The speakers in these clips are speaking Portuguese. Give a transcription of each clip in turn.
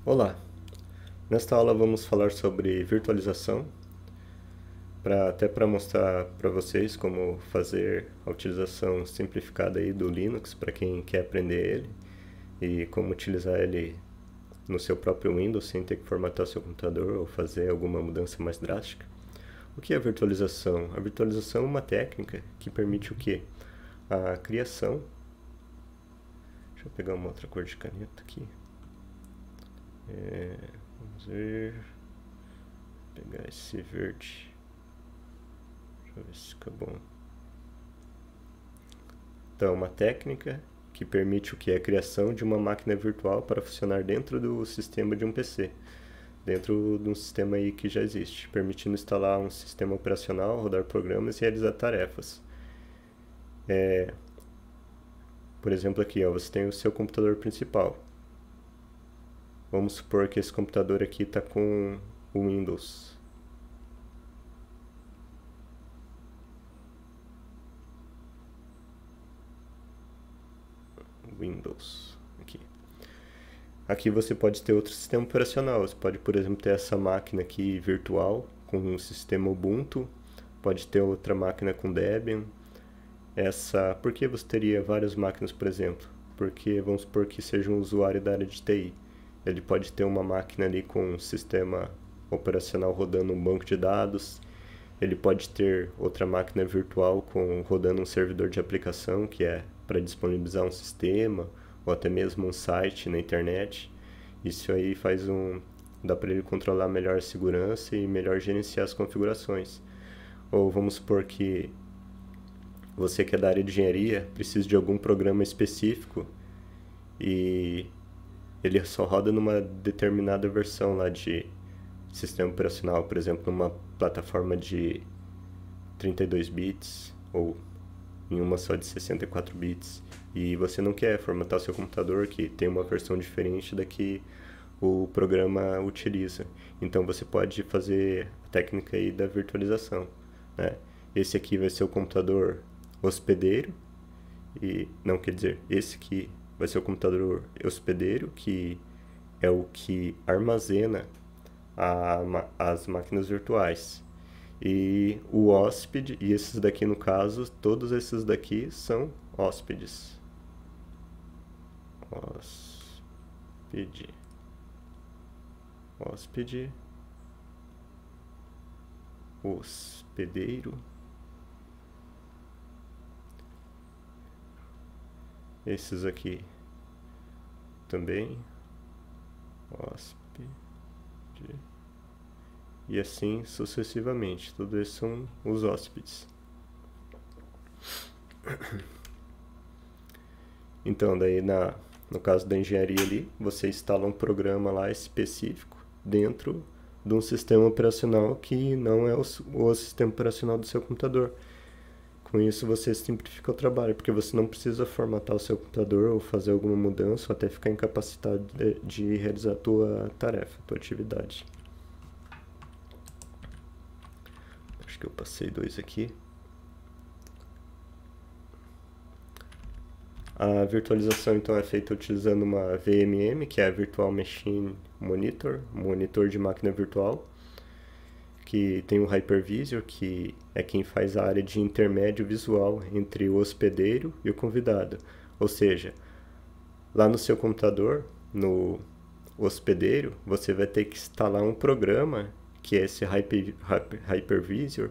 Olá! Nesta aula vamos falar sobre virtualização, até para mostrar para vocês como fazer a utilização simplificada aí do Linux para quem quer aprender ele e como utilizar ele no seu próprio Windows sem ter que formatar seu computador ou fazer alguma mudança mais drástica. O que é virtualização? A virtualização é uma técnica que permite o quê? A criação. Deixa eu pegar uma outra cor de caneta aqui. Vamos ver. Vou pegar esse verde. Deixa eu ver se fica bom. Então, uma técnica que permite o que? A criação de uma máquina virtual para funcionar dentro do sistema de um PC. Dentro de um sistema aí que já existe, permitindo instalar um sistema operacional, rodar programas e realizar tarefas. Por exemplo, aqui ó, você tem o seu computador principal. Vamos supor que esse computador aqui está com o Windows. Aqui você pode ter outro sistema operacional. Você pode, por exemplo, ter essa máquina aqui virtual com um sistema Ubuntu. Pode ter outra máquina com Debian. Por que você teria várias máquinas, por exemplo? Porque vamos supor que seja um usuário da área de TI. Ele pode ter uma máquina ali com um sistema operacional rodando um banco de dados. Ele pode ter outra máquina virtual rodando um servidor de aplicação, que é para disponibilizar um sistema, ou até mesmo um site na internet. Isso aí dá para ele controlar melhor a segurança e melhor gerenciar as configurações. Ou vamos supor que você que é da área de engenharia precisa de algum programa específico e ele só roda numa determinada versão lá de sistema operacional, por exemplo, numa plataforma de 32 bits ou em uma só de 64 bits. E você não quer formatar o seu computador que tem uma versão diferente da que o programa utiliza. Então você pode fazer a técnica aí da virtualização, né? Esse aqui vai ser o computador hospedeiro, esse aqui vai ser o computador hospedeiro, que é o que armazena as máquinas virtuais. E o hóspede, e esses daqui no caso, todos esses daqui são hóspedes. Hóspede, hospedeiro. Esses aqui também, hóspede, e assim sucessivamente. Todos esses são os hóspedes. Então, daí no caso da engenharia ali, você instala um programa lá específico dentro de um sistema operacional que não é o sistema operacional do seu computador. Com isso você simplifica o trabalho, porque você não precisa formatar o seu computador ou fazer alguma mudança ou até ficar incapacitado de realizar a tua tarefa, a tua atividade. Acho que eu passei 2 aqui. A virtualização então é feita utilizando uma VMM, que é a Virtual Machine Monitor, monitor de máquina virtual, que tem o Hypervisor, que é quem faz a área de intermédio visual entre o hospedeiro e o convidado. Ou seja, lá no seu computador, no hospedeiro, você vai ter que instalar um programa, que é esse Hypervisor,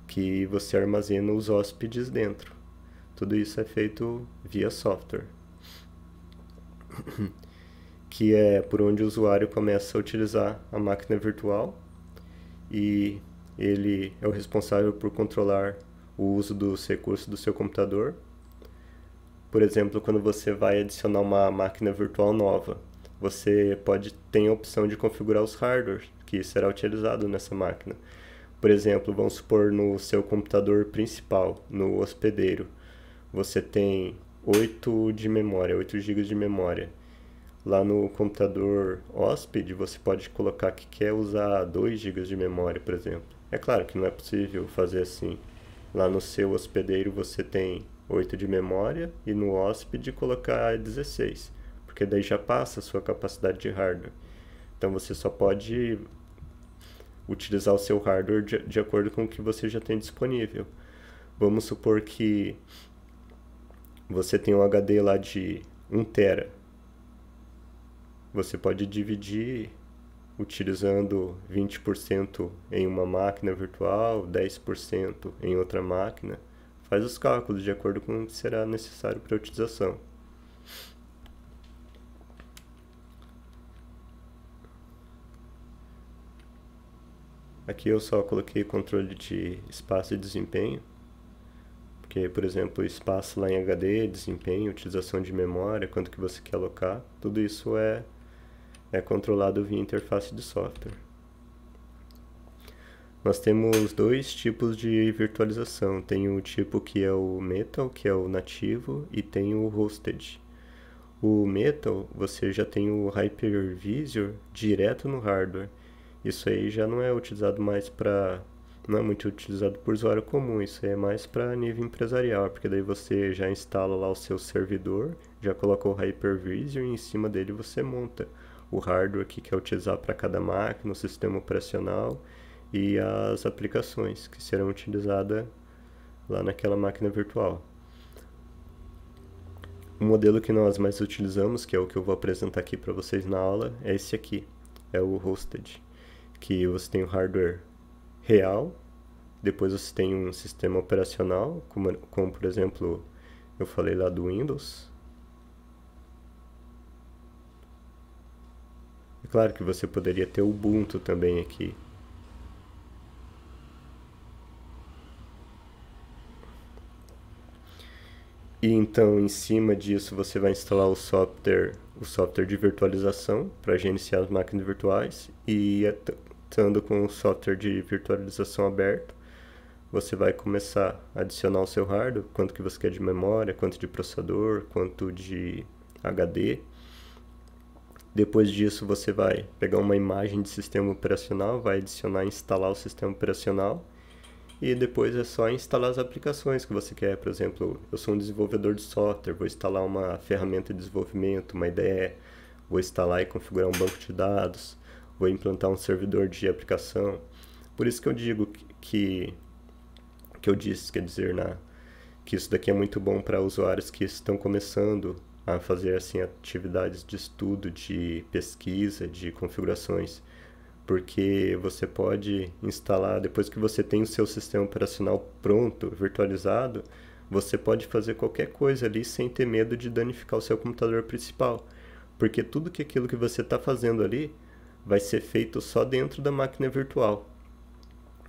que você armazena os hóspedes dentro. Tudo isso é feito via software, que é por onde o usuário começa a utilizar a máquina virtual, e ele é o responsável por controlar o uso dos recursos do seu computador. Por exemplo, quando você vai adicionar uma máquina virtual nova, você tem a opção de configurar os hardwares que será utilizado nessa máquina. Por exemplo, vamos supor no seu computador principal, no hospedeiro, você tem 8 GB de memória. Lá no computador hóspede, você pode colocar que quer usar 2 GB de memória, por exemplo. É claro que não é possível fazer assim. Lá no seu hospedeiro você tem 8 de memória e no hóspede colocar 16, porque daí já passa a sua capacidade de hardware. Então você só pode utilizar o seu hardware de acordo com o que você já tem disponível. Vamos supor que você tem um HD lá de 1 tera. Você pode dividir utilizando 20% em uma máquina virtual, 10% em outra máquina. Faz os cálculos de acordo com o que será necessário para a utilização. Aqui eu só coloquei controle de espaço e desempenho, porque, por exemplo, espaço lá em HD, desempenho, utilização de memória, quanto que você quer alocar, tudo isso é controlado via interface de software. Nós temos dois tipos de virtualização. Tem o tipo que é o Metal, que é o nativo, e tem o Hosted. O Metal, você já tem o Hypervisor direto no hardware. Isso aí já não é utilizado mais para... não é muito utilizado por usuário comum, isso aí é mais para nível empresarial, porque daí você já instala lá o seu servidor, já coloca o Hypervisor e em cima dele você monta o hardware que quer utilizar para cada máquina, o sistema operacional e as aplicações que serão utilizadas lá naquela máquina virtual. O modelo que nós mais utilizamos, que é o que eu vou apresentar aqui para vocês na aula, é esse aqui, é o Hosted, que você tem o hardware real, depois você tem um sistema operacional, como por exemplo, eu falei lá do Windows. É claro que você poderia ter o Ubuntu também aqui. E então, em cima disso, você vai instalar o software de virtualização para gerenciar as máquinas virtuais. E estando com o software de virtualização aberto, você vai começar a adicionar o seu hardware, quanto que você quer de memória, quanto de processador, quanto de HD. Depois disso, você vai pegar uma imagem de sistema operacional, vai adicionar e instalar o sistema operacional. E depois é só instalar as aplicações que você quer. Por exemplo, eu sou um desenvolvedor de software, vou instalar uma ferramenta de desenvolvimento, uma IDE, vou instalar e configurar um banco de dados, vou implantar um servidor de aplicação. Por isso que eu digo que isso daqui é muito bom para usuários que estão começando a fazer assim atividades de estudo, de pesquisa, de configurações. Porque você pode instalar, depois que você tem o seu sistema operacional pronto, virtualizado, você pode fazer qualquer coisa ali sem ter medo de danificar o seu computador principal. Porque tudo aquilo que você está fazendo ali vai ser feito só dentro da máquina virtual.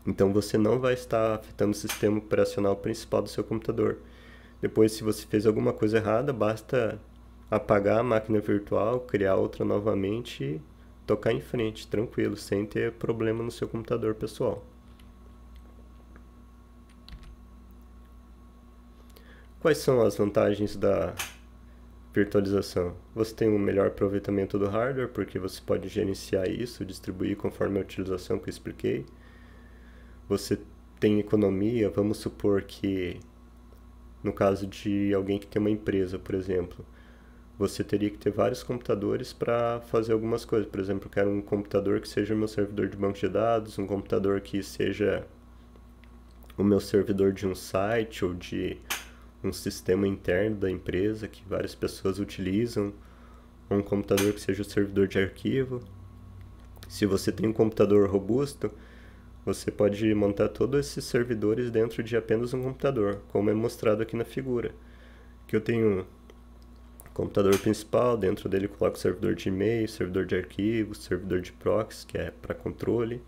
Então você não vai estar afetando o sistema operacional principal do seu computador. Depois, se você fez alguma coisa errada, basta apagar a máquina virtual, criar outra novamente e tocar em frente, tranquilo, sem ter problema no seu computador pessoal. Quais são as vantagens da virtualização? Você tem um melhor aproveitamento do hardware, porque você pode gerenciar isso, distribuir conforme a utilização que eu expliquei. Você tem economia, vamos supor que, no caso de alguém que tem uma empresa, por exemplo, você teria que ter vários computadores para fazer algumas coisas. Por exemplo, eu quero um computador que seja o meu servidor de banco de dados, um computador que seja o meu servidor de um site ou de um sistema interno da empresa que várias pessoas utilizam, ou um computador que seja o servidor de arquivo. Se você tem um computador robusto, você pode montar todos esses servidores dentro de apenas um computador, como é mostrado aqui na figura. Que eu tenho computador principal, dentro dele coloco servidor de e-mail, servidor de arquivos, servidor de proxy, que é para controle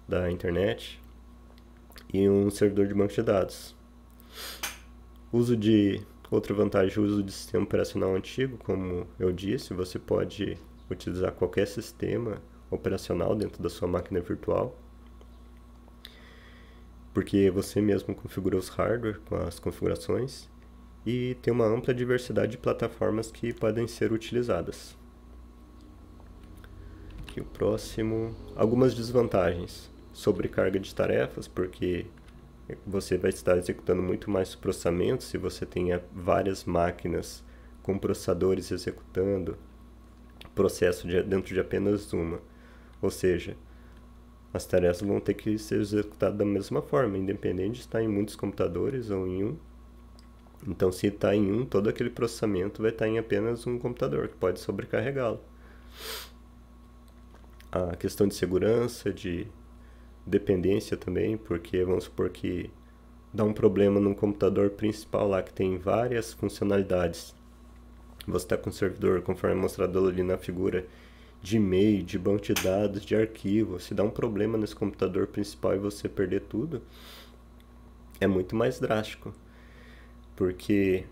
da internet, e um servidor de banco de dados. Outra vantagem, o uso de sistema operacional antigo, como eu disse, você pode utilizar qualquer sistema operacional dentro da sua máquina virtual, porque você mesmo configura os hardware com as configurações, e tem uma ampla diversidade de plataformas que podem ser utilizadas. Aqui o próximo. Algumas desvantagens. Sobrecarga de tarefas, porque você vai estar executando muito mais processamento se você tem várias máquinas com processadores executando processo dentro de apenas uma. Ou seja, as tarefas vão ter que ser executadas da mesma forma, independente de estar em muitos computadores ou em um. Então, se está em um, todo aquele processamento vai estar em apenas um computador, que pode sobrecarregá-lo. A questão de segurança, de dependência também, porque vamos supor que dá um problema num computador principal lá que tem várias funcionalidades. Você está com um servidor, conforme mostrado ali na figura, de e-mail, de banco de dados, de arquivo. Se dá um problema nesse computador principal e você perder tudo, é muito mais drástico. Porque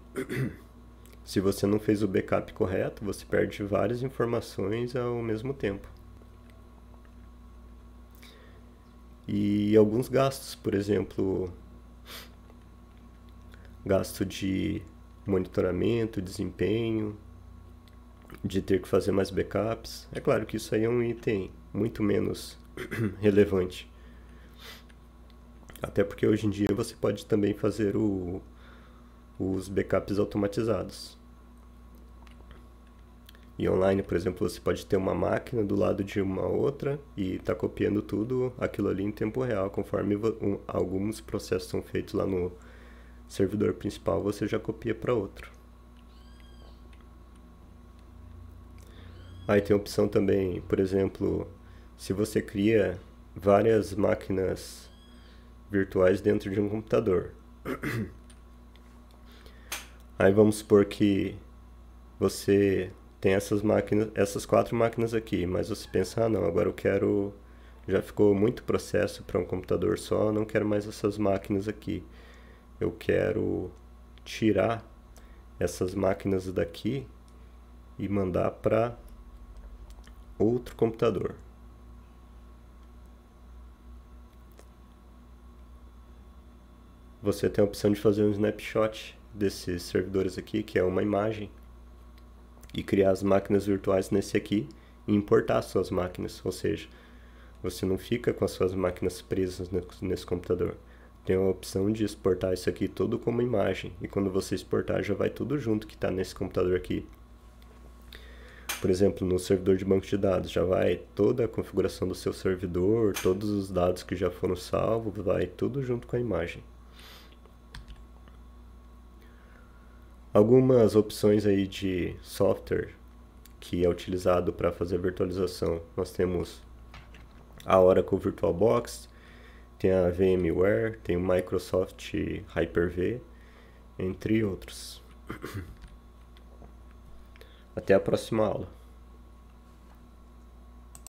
se você não fez o backup correto, você perde várias informações ao mesmo tempo. E alguns gastos, por exemplo, gasto de monitoramento, desempenho, de ter que fazer mais backups. É claro que isso aí é um item muito menos relevante. Até porque hoje em dia você pode também fazer os backups automatizados. E online, por exemplo, você pode ter uma máquina do lado de uma outra e tá copiando tudo aquilo ali em tempo real, conforme alguns processos são feitos lá no servidor principal, você já copia para outro. Aí tem a opção também, por exemplo, se você cria várias máquinas virtuais dentro de um computador. Aí vamos supor que você tem essas 4 máquinas aqui, mas você pensa, ah não, agora eu quero, já ficou muito processo para um computador só, não quero mais essas máquinas aqui. Eu quero tirar essas máquinas daqui e mandar para outro computador. Você tem a opção de fazer um snapshot desses servidores aqui, que é uma imagem, e criar as máquinas virtuais nesse aqui e importar suas máquinas, ou seja, você não fica com as suas máquinas presas nesse computador. Tem a opção de exportar isso aqui tudo como imagem, e quando você exportar já vai tudo junto que está nesse computador aqui. Por exemplo, no servidor de banco de dados já vai toda a configuração do seu servidor, todos os dados que já foram salvos, vai tudo junto com a imagem. Algumas opções aí de software que é utilizado para fazer virtualização. Nós temos a Oracle VirtualBox, tem a VMware, tem o Microsoft Hyper-V, entre outros. Até a próxima aula.